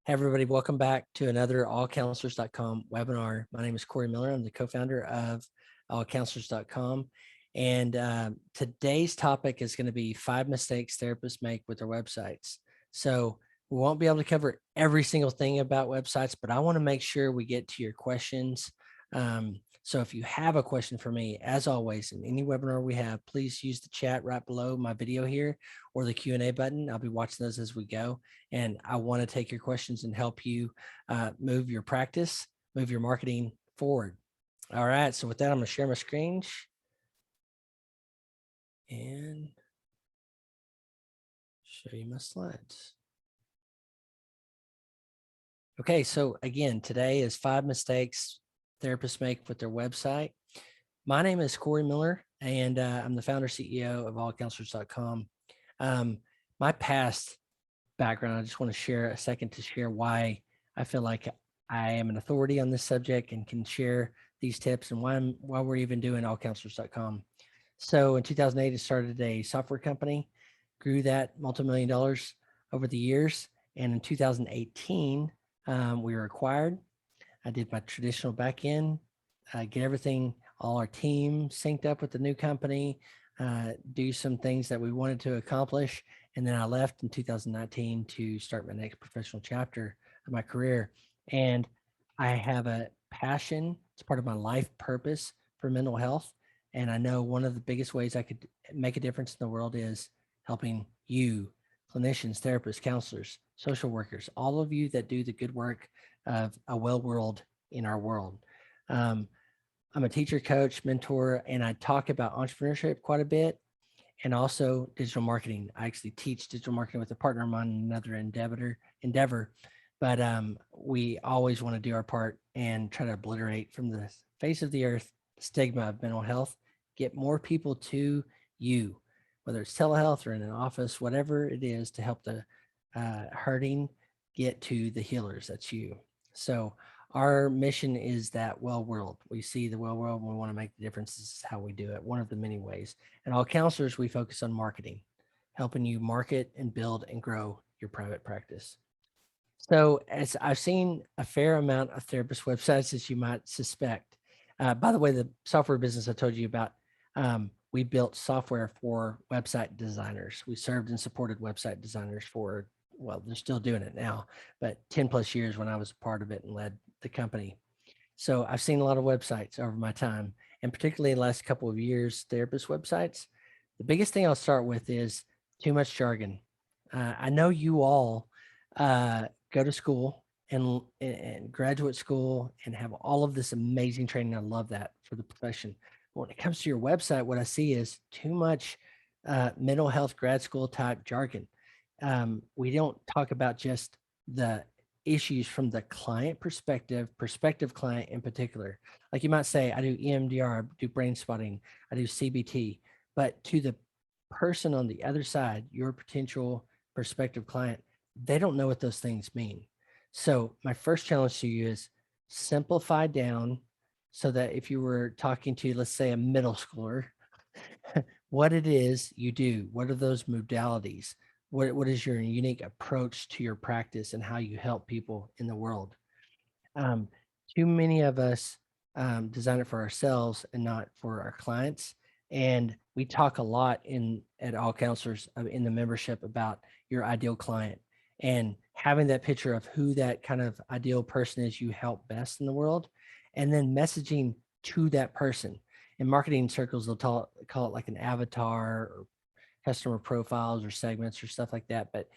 Hey, everybody, welcome back to another allcounselors.com webinar. My name is Cory Miller. I'm the co-founder of allcounselors.com. And today's topic is going to be 5 mistakes therapists make with their websites. So we won't be able to cover every single thing about websites, but I want to make sure we get to your questions. So if you have a question for me, as always, in any webinar we have, please use the chat right below my video here or the Q&A button. I'll be watching those as we go. And I want to take your questions and help you move your practice, move your marketing forward. All right. So with that, I'm going to share my screen and show you my slides. Okay. So again, today is 5 mistakes therapists make with their website. My name is Cory Miller, and I'm the founder CEO of allcounselors.com. My past background, I just want to share a second to share why I feel like I am an authority on this subject and can share these tips and why we're even doing allcounselors.com. So in 2008, I started a software company, grew that multi-million dollars over the years. And in 2018, we were acquired. I did my traditional back end, get everything, all our team synced up with the new company, do some things that we wanted to accomplish. And then I left in 2019 to start my next professional chapter of my career. And I have a passion, it's part of my life purpose for mental health. And I know one of the biggest ways I could make a difference in the world is helping you, clinicians, therapists, counselors, social workers, all of you that do the good work of a well world in our world. I'm a teacher, coach, mentor, and I talk about entrepreneurship quite a bit and also digital marketing. I actually teach digital marketing with a partner of mine, another endeavor. But we always want to do our part and try to obliterate from the face of the earth the stigma of mental health, get more people to you, whether it's telehealth or in an office, whatever it is, to help the hurting get to the healers. That's you. So our mission is that well world. We see the well world and we want to make the difference. This is how we do it. One of the many ways. And all counselors, we focus on marketing, helping you market and build and grow your private practice. So as I've seen a fair amount of therapist websites, as you might suspect. By the way, the software business I told you about, we built software for website designers. We served and supported website designers for, well, they're still doing it now, but 10 plus years when I was a part of it and led the company. So I've seen a lot of websites over my time, and particularly the last couple of years, therapist websites. The biggest thing I'll start with is too much jargon. I know you all go to school and graduate school and have all of this amazing training. I love that for the profession. But when it comes to your website, what I see is too much mental health grad school type jargon. We don't talk about just the issues from the client perspective, prospective client in particular. Like you might say, I do EMDR, I do brain spotting, I do CBT, but to the person on the other side, your potential prospective client, they don't know what those things mean. So my first challenge to you is simplify down so that if you were talking to, let's say, a middle schooler, what it is you do, what are those modalities? What is your unique approach to your practice and how you help people in the world? Um, Too many of us design it for ourselves and not for our clients. And we talk a lot at All Counselors in the membership about your ideal client and having that picture of who that kind of ideal person is you help best in the world, and then messaging to that person. In marketing circles, they'll call it like an avatar or customer profiles or segments or stuff like that. But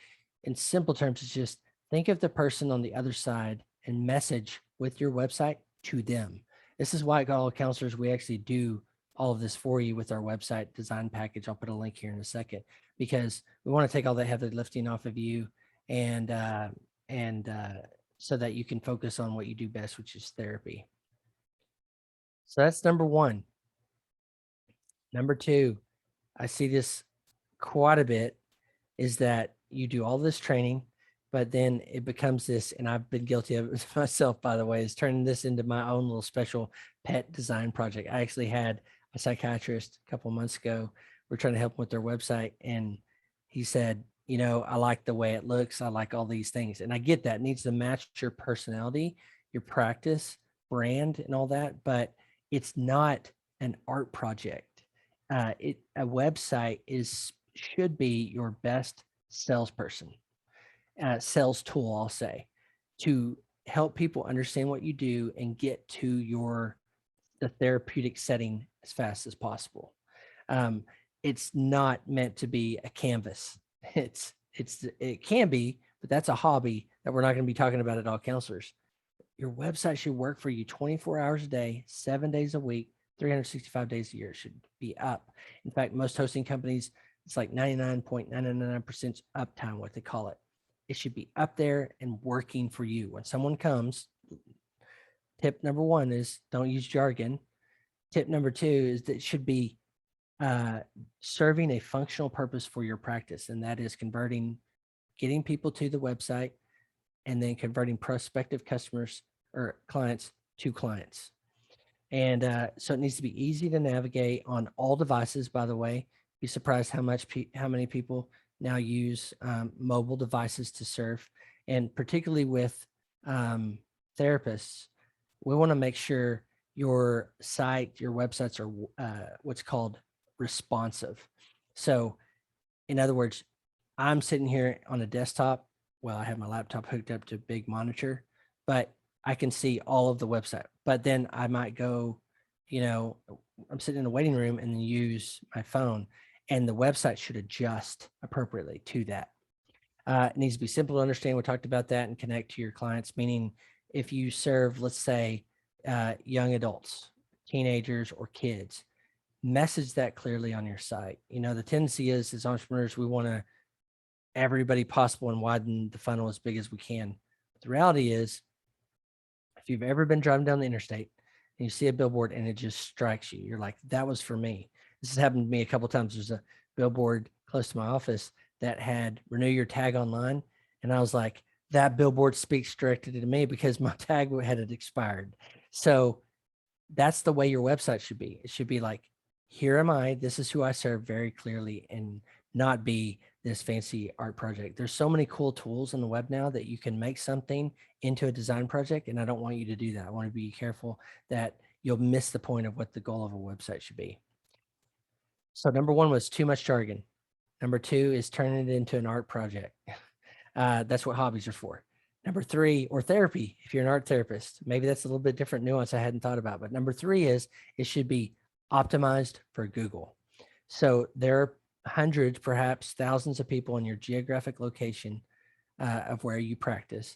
in simple terms, it's just think of the person on the other side and message with your website to them. This is why at All Counselors, we actually do all of this for you with our website design package. I'll put a link here in a second because we want to take all that heavy lifting off of you and so that you can focus on what you do best, which is therapy. So that's number one. Number two, I see this quite a bit, is that you do all this training, but then it becomes this, and I've been guilty of it myself, by the way, is turning this into my own little special pet design project. I actually had a psychiatrist a couple months ago. We're trying to help them with their website, and he said, I like the way it looks. I like all these things. And I get that. It needs to match your personality, your practice, brand, and all that. But it's not an art project. A website should be your best salesperson, sales tool, I'll say, to help people understand what you do and get to the therapeutic setting as fast as possible. Um, it's not meant to be a canvas. It can be, but that's a hobby that we're not going to be talking about at All Counselors. Your website should work for you 24 hours a day, 7 days a week, 365 days a year. It should be up. In fact, most hosting companies, it's like 99.999% uptime, what they call it. It should be up there and working for you. When someone comes, tip number one is don't use jargon. Tip number two is that it should be serving a functional purpose for your practice, and that is getting people to the website and then converting prospective customers or clients to clients. And so it needs to be easy to navigate on all devices. By the way, be surprised how many people now use mobile devices to serve, and particularly with therapists, we want to make sure your websites are what's called responsive. So, in other words, I'm sitting here on a desktop. Well, I have my laptop hooked up to a big monitor, but I can see all of the website. But then I might go, I'm sitting in a waiting room and then use my phone, and the website should adjust appropriately to that. It needs to be simple to understand. We talked about that, and connect to your clients, meaning if you serve, let's say, young adults, teenagers, or kids, message that clearly on your site. The tendency is, as entrepreneurs, we want to everybody possible and widen the funnel as big as we can. But the reality is, if you've ever been driving down the interstate and you see a billboard and it just strikes you, you're like, that was for me. This has happened to me a couple of times. There's a billboard close to my office that had renew your tag online. And I was like, that billboard speaks directly to me because my tag had expired. So that's the way your website should be. It should be like, here am I, this is who I serve, very clearly, and not be this fancy art project. There's so many cool tools on the web now that you can make something into a design project, and I don't want you to do that. I want to be careful that you'll miss the point of what the goal of a website should be. So number one was too much jargon. Number two is turning it into an art project. That's what hobbies are for. Number three, or therapy, if you're an art therapist, maybe that's a little bit different nuance I hadn't thought about. But number three is it should be optimized for Google. So there are hundreds, perhaps thousands of people in your geographic location of where you practice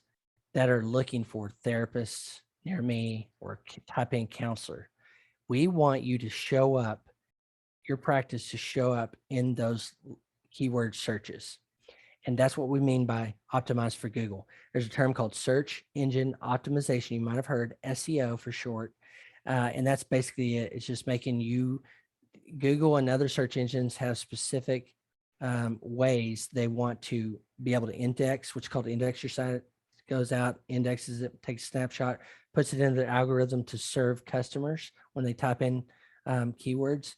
that are looking for therapists near me, or type in counselor. We want you to show up, your practice to show up in those keyword searches. And that's what we mean by optimize for Google. There's a term called search engine optimization. You might have heard SEO for short. And that's basically it. It's just making you, Google and other search engines have specific ways they want to be able to index, what's called index your site. Goes out, indexes it, takes a snapshot, puts it into the algorithm to serve customers when they type in keywords.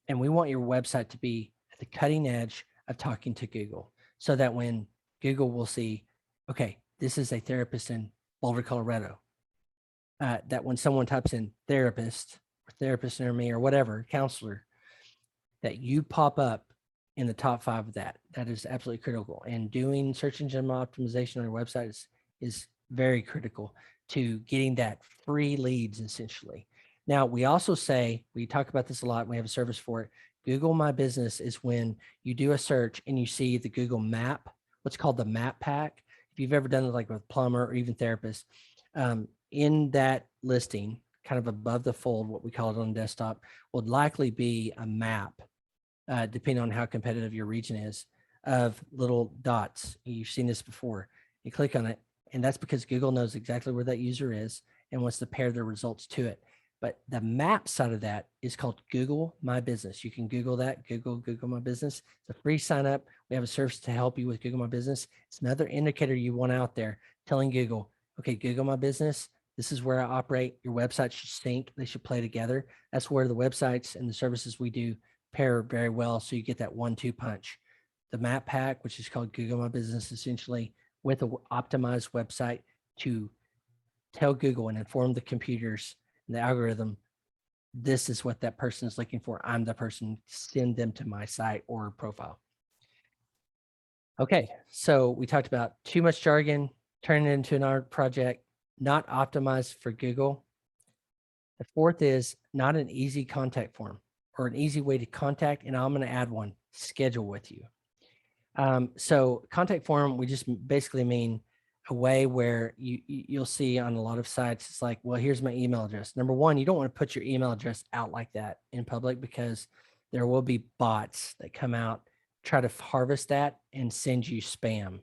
And we want your website to be at the cutting edge of talking to Google, so that when Google will see, okay, this is a therapist in Boulder, Colorado, that when someone types in therapist or therapist near me or whatever, counselor, that you pop up in the top 5 of that. That is absolutely critical. And doing search engine optimization on your website is very critical to getting that free leads, essentially. Now, we also say, we talk about this a lot, and we have a service for it. Google My Business is when you do a search and you see the Google map, what's called the map pack. If you've ever done it like with plumber or even therapist, in that listing, kind of above the fold, what we call it on desktop, would likely be a map, depending on how competitive your region is, of little dots. You've seen this before. You click on it, and that's because Google knows exactly where that user is and wants to pair their results to it. But the map side of that is called Google My Business. You can Google that, Google My Business. It's a free sign up. We have a service to help you with Google My Business. It's another indicator you want out there telling Google, okay, Google My Business, this is where I operate. Your website should sync. They should play together. That's where the websites and the services we do pair very well. So you get that 1-2 punch. the map pack, which is called Google My Business, essentially with an optimized website to tell Google and inform the computers and the algorithm, this is what that person is looking for. I'm the person, send them to my site or profile. Okay, so we talked about too much jargon, turning it into an art project, not optimized for Google. The fourth is not an easy contact form or an easy way to contact. And I'm going to add one, schedule with you. So contact form, we just basically mean a way where you'll see on a lot of sites, it's like, well, here's my email address. Number one, you don't want to put your email address out like that in public because there will be bots that come out, try to harvest that and send you spam.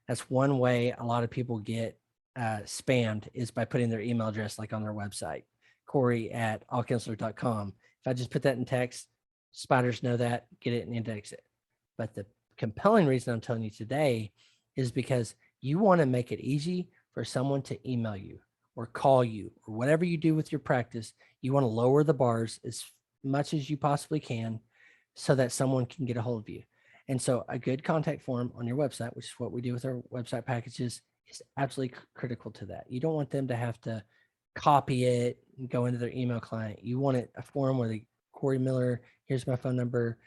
That's one way a lot of people get spammed is by putting their email address like on their website, Cory@allcounselors.com. If I just put that in text, spiders know that, get it and index it. But the compelling reason I'm telling you today is because you want to make it easy for someone to email you or call you or whatever you do with your practice. You want to lower the bars as much as you possibly can so that someone can get a hold of you. And so a good contact form on your website, which is what we do with our website packages, is absolutely critical to that. You don't want them to have to copy it and go into their email client. You want it a form where they, Cory Miller, here's my phone number.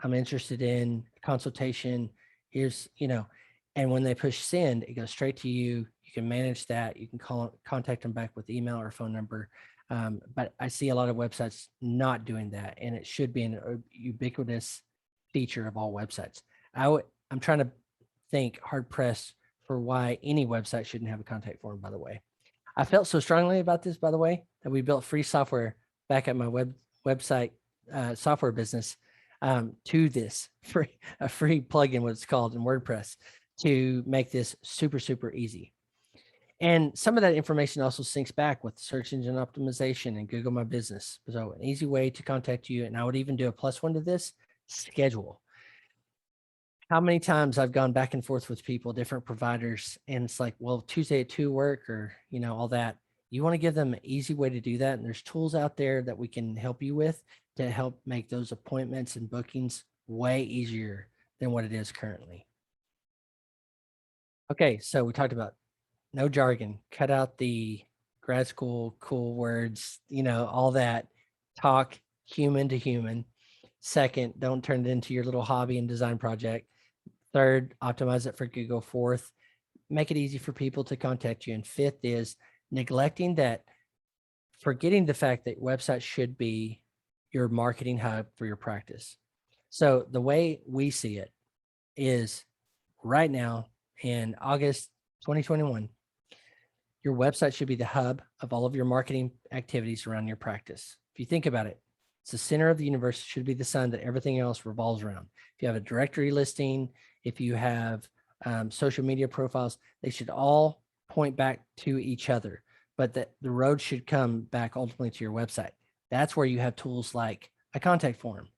I'm interested in consultation. Here's, and when they push send, it goes straight to you. You can manage that. You can contact them back with email or phone number. But I see a lot of websites not doing that, and it should be an ubiquitous feature of all websites. I'm trying to think hard pressed for why any website shouldn't have a contact form, by the way. I felt so strongly about this, by the way, that we built free software back at my website software business to this a free plugin, what it's called in WordPress, to make this super, super easy. And some of that information also syncs back with search engine optimization and Google My Business. So an easy way to contact you. And I would even do a +1 to this, schedule. How many times I've gone back and forth with people, different providers, and it's like, well, Tuesday at 2 work or, all that. You want to give them an easy way to do that. And there's tools out there that we can help you with to help make those appointments and bookings way easier than what it is currently. Okay, so we talked about no jargon, cut out the grad school cool words, all that. Talk human to human. Second, don't turn it into your little hobby and design project. Third, optimize it for Google. Fourth, make it easy for people to contact you. And fifth is neglecting that, forgetting the fact that websites should be your marketing hub for your practice. So the way we see it is right now in August 2021, your website should be the hub of all of your marketing activities around your practice. If you think about it, it's the center of the universe, should be the sun that everything else revolves around. If you have a directory listing, if you have social media profiles, they should all point back to each other, but the road should come back ultimately to your website. That's where you have tools like a contact form,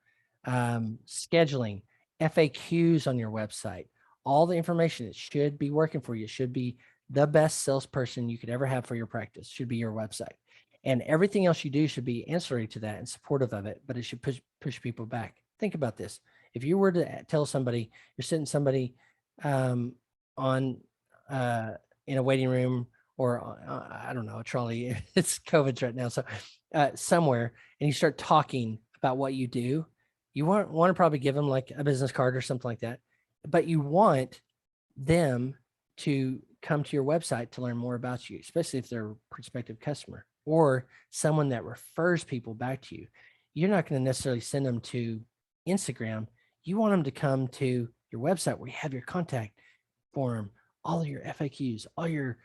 scheduling, FAQs on your website, all the information. It should be working for you. It should be the best salesperson you could ever have for your practice, should be your website. And everything else you do should be ancillary to that and supportive of it, but it should push people back. Think about this. If you were to tell somebody, you're sitting somebody on in a waiting room or I don't know, a trolley, it's COVID right now. So somewhere, and you start talking about what you do, you want to probably give them like a business card or something like that, but you want them to come to your website to learn more about you, especially if they're a prospective customer or someone that refers people back to you. You're not going to necessarily send them to Instagram. You want them to come to your website where you have your contact form, all of your FAQs, all your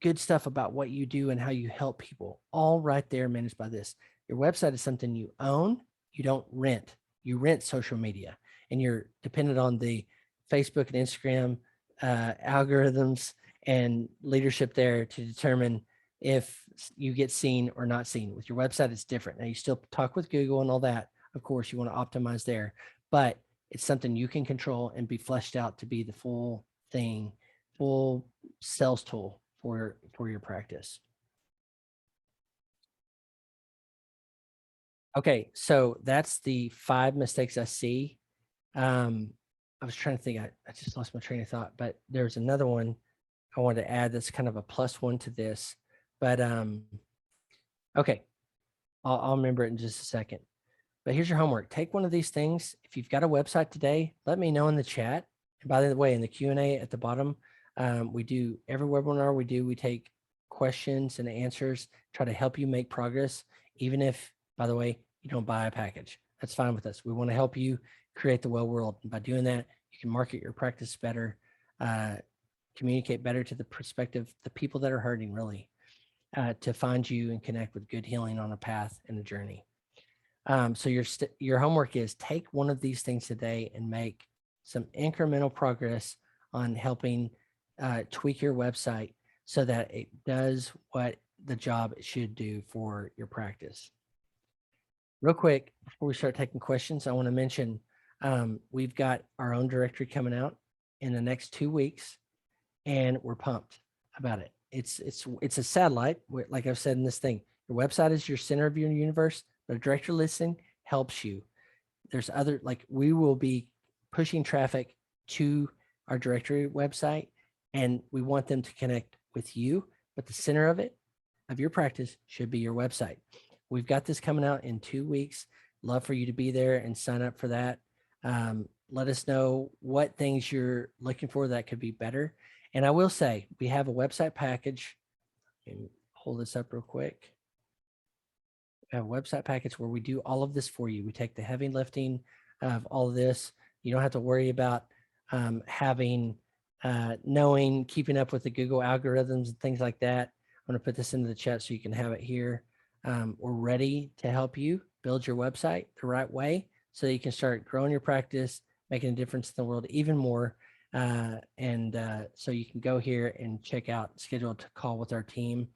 good stuff about what you do and how you help people, all right there managed by this. Your website is something you own. You don't rent. You rent social media, and you're dependent on the Facebook and Instagram algorithms and leadership there to determine if you get seen or not seen. With your website, it's different. Now you still talk with Google and all that. Of course, you want to optimize there, but it's something you can control and be fleshed out to be the full thing, full sales tool for your practice. Okay, so that's the 5 mistakes I see. I was trying to think, I just lost my train of thought, but there's another one I wanted to add that's kind of a plus one to this. But okay, I'll remember it in just a second. But here's your homework. Take one of these things. If you've got a website today, let me know in the chat. And by the way, in the Q&A at the bottom, we do every webinar we take questions and answers, try to help you make progress, even if, by the way, you don't buy a package. That's fine with us. We want to help you create the well world. And by doing that, you can market your practice better, communicate better to the perspective, the people that are hurting really, to find you and connect with good healing on a path and a journey. So your homework is take one of these things today and make some incremental progress on helping tweak your website so that it does what the job it should do for your practice. Real quick, before we start taking questions, I want to mention we've got our own directory coming out in the next 2 weeks, and we're pumped about it. It's a satellite, like I've said in this thing. Your website is your center of your universe. The directory listing helps you. There's other, like, we will be pushing traffic to our directory website, and we want them to connect with you, but the center of it, of your practice, should be your website. We've got this coming out in 2 weeks. Love for you to be there and sign up for that. Let us know what things you're looking for that could be better. And I will say, we have a website package. And hold this up real quick. We have a website package where we do all of this for you. We take the heavy lifting of all of this. You don't have to worry about keeping up with the Google algorithms and things like that. I'm going to put this into the chat so you can have it here. We're ready to help you build your website the right way so that you can start growing your practice, making a difference in the world even more. So you can go here and check out, schedule a call with our team.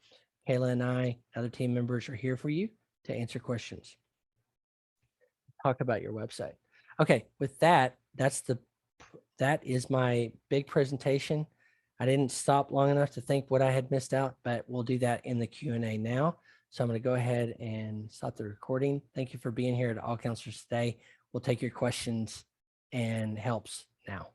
Kayla and I, other team members, are here for you to answer questions. Talk about your website. Okay, with that, that is my big presentation. I didn't stop long enough to think what I had missed out, but we'll do that in the Q&A now. So I'm going to go ahead and stop the recording. Thank you for being here at All Counselors Today. We'll take your questions and helps now.